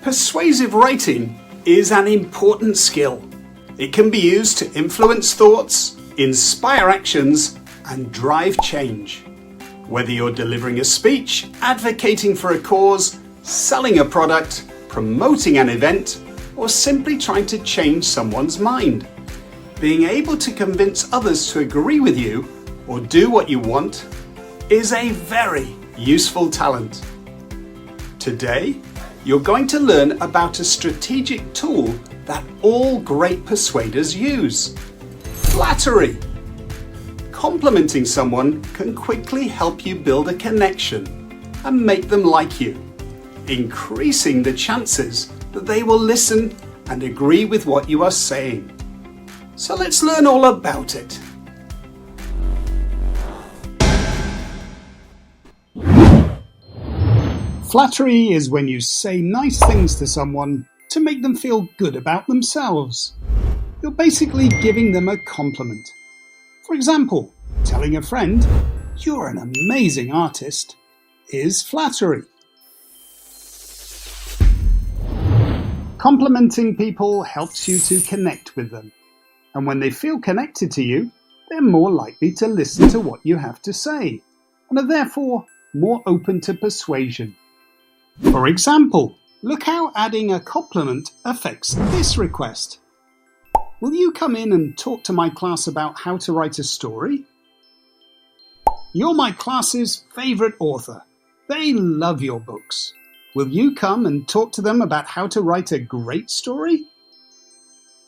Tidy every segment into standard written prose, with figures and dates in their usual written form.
Persuasive writing is an important skill. It can be used to influence thoughts, inspire actions, and drive change. Whether you're delivering a speech, advocating for a cause, selling a product, promoting an event, or simply trying to change someone's mind, being able to convince others to agree with you or do what you want is a very useful talent. Today, you're going to learn about a strategic tool that all great persuaders use: flattery. Complimenting someone can quickly help you build a connection and make them like you, increasing the chances that they will listen and agree with what you are saying. So let's learn all about it. Flattery is when you say nice things to someone to make them feel good about themselves. You're basically giving them a compliment. For example, telling a friend, "You're an amazing artist," is flattery. Complimenting people helps you to connect with them. And when they feel connected to you, they're more likely to listen to what you have to say, and are therefore more open to persuasion. For example, look how adding a compliment affects this request. "Will you come in and talk to my class about how to write a story? You're my class's favorite author. They love your books. Will you come and talk to them about how to write a great story?"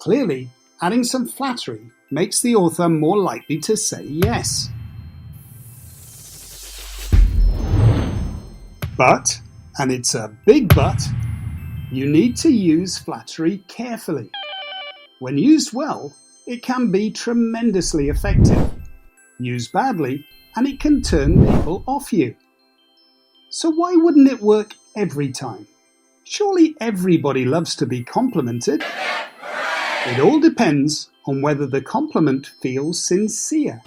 Clearly, adding some flattery makes the author more likely to say yes. But, and it's a big but, you need to use flattery carefully. When used well, it can be tremendously effective. Used badly, and it can turn people off you. So why wouldn't it work every time? Surely everybody loves to be complimented. It all depends on whether the compliment feels sincere.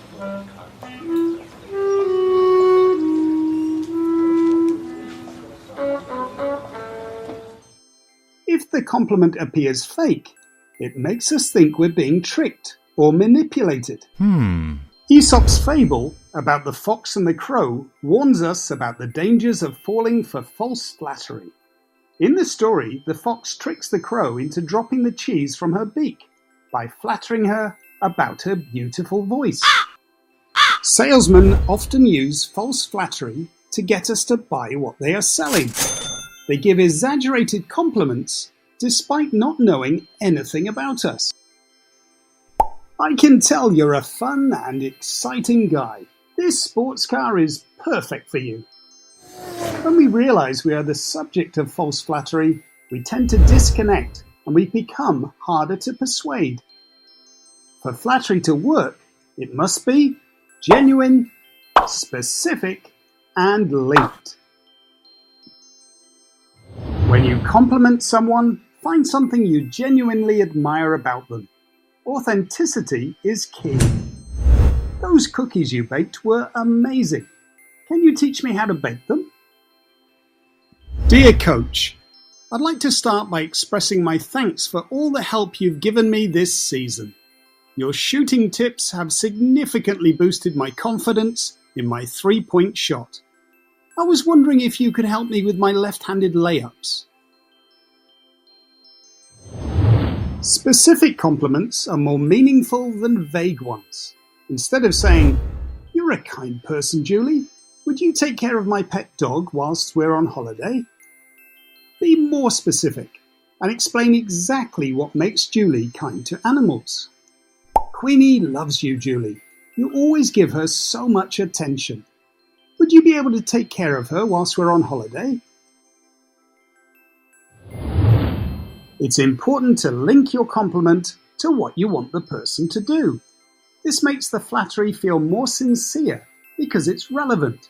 If the compliment appears fake, it makes us think we're being tricked or manipulated. Aesop's fable about the fox and the crow warns us about the dangers of falling for false flattery. In the story, the fox tricks the crow into dropping the cheese from her beak by flattering her about her beautiful voice. Salesmen often use false flattery to get us to buy what they are selling. They give exaggerated compliments despite not knowing anything about us. "I can tell you're a fun and exciting guy. This sports car is perfect for you." When we realize we are the subject of false flattery, we tend to disconnect and we become harder to persuade. For flattery to work, it must be genuine, specific, and linked. When you compliment someone, find something you genuinely admire about them. Authenticity is key. "Those cookies you baked were amazing. Can you teach me how to bake them?" Dear Coach, I'd like to start by expressing my thanks for all the help you've given me this season. Your shooting tips have significantly boosted my confidence in my three-point shot. I was wondering if you could help me with my left-handed layups. Specific compliments are more meaningful than vague ones. Instead of saying, "You're a kind person, Julie. Would you take care of my pet dog whilst we're on holiday?" Be more specific and explain exactly what makes Julie kind to animals. "Queenie loves you, Julie. You always give her so much attention. Would you be able to take care of her whilst we're on holiday?" It's important to link your compliment to what you want the person to do. This makes the flattery feel more sincere because it's relevant.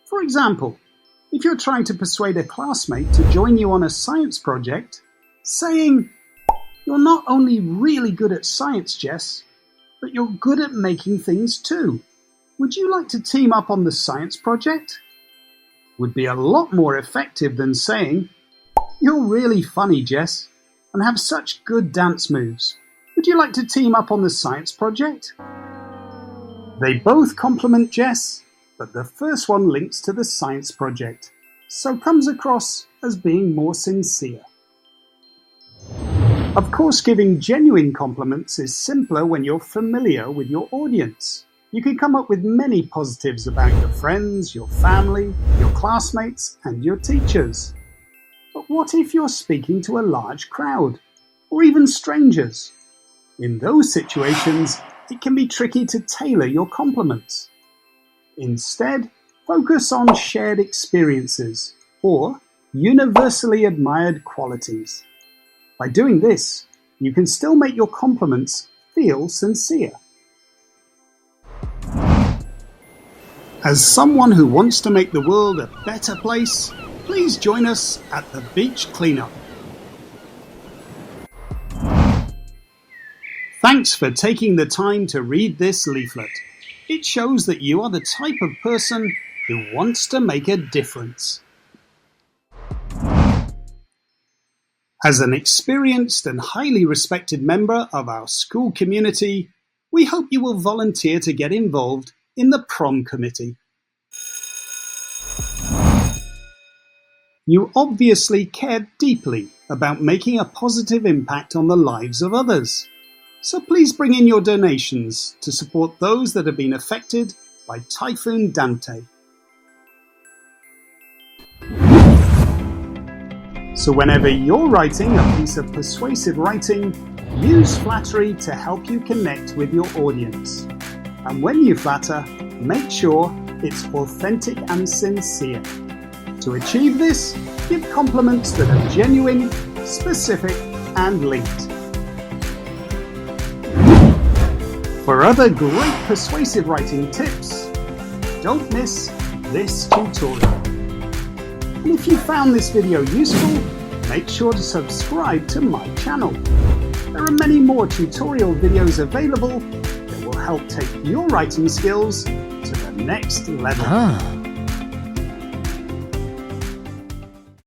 For example, if you're trying to persuade a classmate to join you on a science project, saying, "You're not only really good at science, Jess, but you're good at making things too. Would you like to team up on the science project?" would be a lot more effective than saying, "You're really funny, Jess, and have such good dance moves. Would you like to team up on the science project?" They both compliment Jess, but the first one links to the science project, so comes across as being more sincere. Of course, giving genuine compliments is simpler when you're familiar with your audience. You can come up with many positives about your friends, your family, your classmates, and your teachers. But what if you're speaking to a large crowd, or even strangers? In those situations, it can be tricky to tailor your compliments. Instead, focus on shared experiences or universally admired qualities. By doing this, you can still make your compliments feel sincere. As someone who wants to make the world a better place, please join us at the beach cleanup. Thanks for taking the time to read this leaflet. It shows that you are the type of person who wants to make a difference. As an experienced and highly respected member of our school community, we hope you will volunteer to get involved in the prom committee. You obviously care deeply about making a positive impact on the lives of others. So please bring in your donations to support those that have been affected by Typhoon Dante. So whenever you're writing a piece of persuasive writing, use Flattery to help you connect with your audience. And when you flatter, make sure it's authentic and sincere. To achieve this, give compliments that are genuine, specific, and linked. For other great persuasive writing tips, don't miss this tutorial. And if you found this video useful, make sure to subscribe to my channel. There are many more tutorial videos available that will help take your writing skills to the next level.